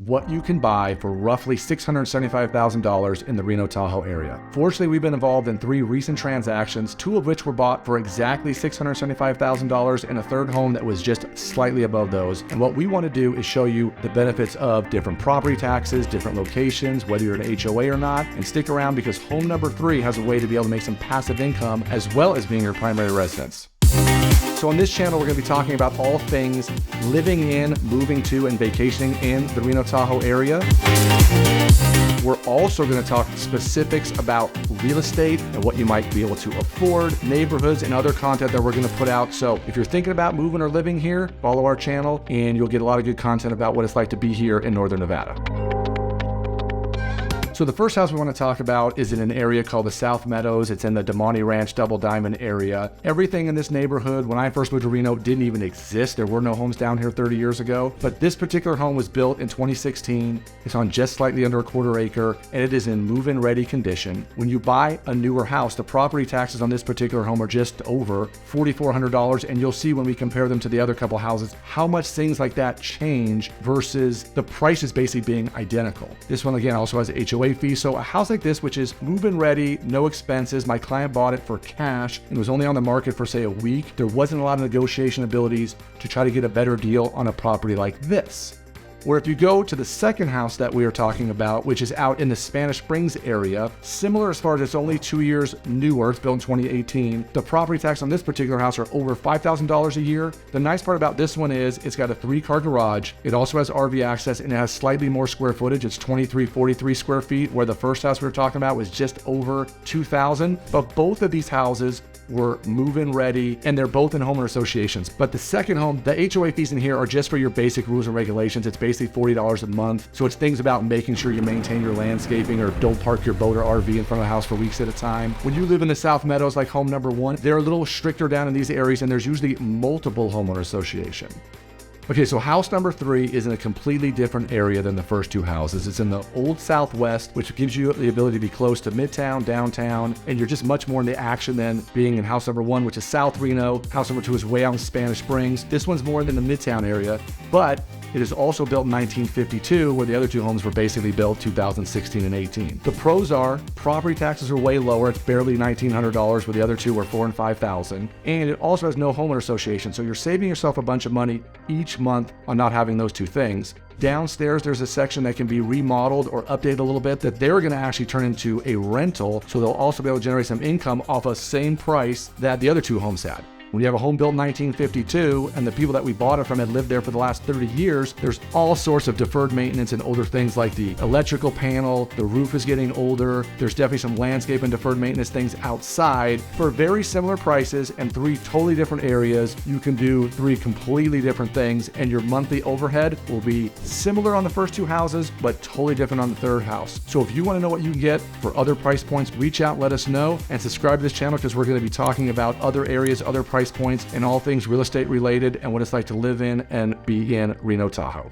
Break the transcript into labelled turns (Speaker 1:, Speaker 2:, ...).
Speaker 1: what you can buy for roughly $675,000 in the Reno Tahoe area. Fortunately, we've been involved in 3 recent transactions, 2 of which were bought for exactly $675,000 and a third home that was just slightly above those. And what we want to do is show you the benefits of different property taxes, different locations, whether you're an HOA or not, and stick around because home number 3 has a way to be able to make some passive income as well as being your primary residence. So on this channel, we're going to be talking about all things living in, moving to, and vacationing in the Reno Tahoe area. We're also going to talk specifics about real estate and what you might be able to afford, neighborhoods, and other content that we're going to put out. So if you're thinking about moving or living here, follow our channel and you'll get a lot of good content about what it's like to be here in Northern Nevada. So the first house we want to talk about is in an area called the South Meadows. It's in the Damonte Ranch Double Diamond area. Everything in this neighborhood, when I first moved to Reno, didn't even exist. There were no homes down here 30 years ago. But this particular home was built in 2016. It's on just slightly under a quarter acre, and it is in move-in ready condition. When you buy a newer house, the property taxes on this particular home are just over $4,400, and you'll see when we compare them to the other couple houses, how much things like that change versus the prices basically being identical. This one, again, also has an HOA fee. So a house like this, which is move-in ready, no expenses, my client bought it for cash and was only on the market for say a week. There wasn't a lot of negotiation abilities to try to get a better deal on a property like this. Where if you go to the second house that we are talking about, which is out in the Spanish Springs area, similar as far as it's only 2 years newer, it's built in 2018, the property tax on this particular house are over $5,000 a year. The nice part about this one is it's got a 3-car garage. It also has RV access and it has slightly more square footage. It's 2343 square feet, where the first house we were talking about was just over 2,000. But both of these houses were move-in ready and they're both in homeowner associations. But the second home, the HOA fees in here are just for your basic rules and regulations. It's basically $40 a month. So it's things about making sure you maintain your landscaping or don't park your boat or RV in front of the house for weeks at a time. When you live in the South Meadows like home number 1, they're a little stricter down in these areas and there's usually multiple homeowner association. Okay, so house number 3 is in a completely different area than the first 2 houses. It's in the Old Southwest, which gives you the ability to be close to Midtown, downtown, and you're just much more in the action than being in house number 1, which is South Reno. House number 2 is way out in Spanish Springs. This one's more in the Midtown area, but it is also built in 1952, where the other 2 homes were basically built 2016 and 18. The pros are property taxes are way lower. It's barely $1,900, where the other 2 were $4,000 and $5,000. And it also has no homeowner association. So you're saving yourself a bunch of money each month on not having those 2 things. Downstairs, there's a section that can be remodeled or updated a little bit that they're going to actually turn into a rental. So they'll also be able to generate some income off a same price that the other 2 homes had. When you have a home built in 1952 and the people that we bought it from had lived there for the last 30 years, there's all sorts of deferred maintenance and older things like the electrical panel, the roof is getting older. There's definitely some landscape and deferred maintenance things outside. For very similar prices and 3 totally different areas, you can do 3 completely different things and your monthly overhead will be similar on the first 2 houses, but totally different on the third house. So if you want to know what you can get for other price points, reach out, let us know, and subscribe to this channel because we're going to be talking about other areas, other price points, and all things real estate related and what it's like to live in and be in Reno Tahoe.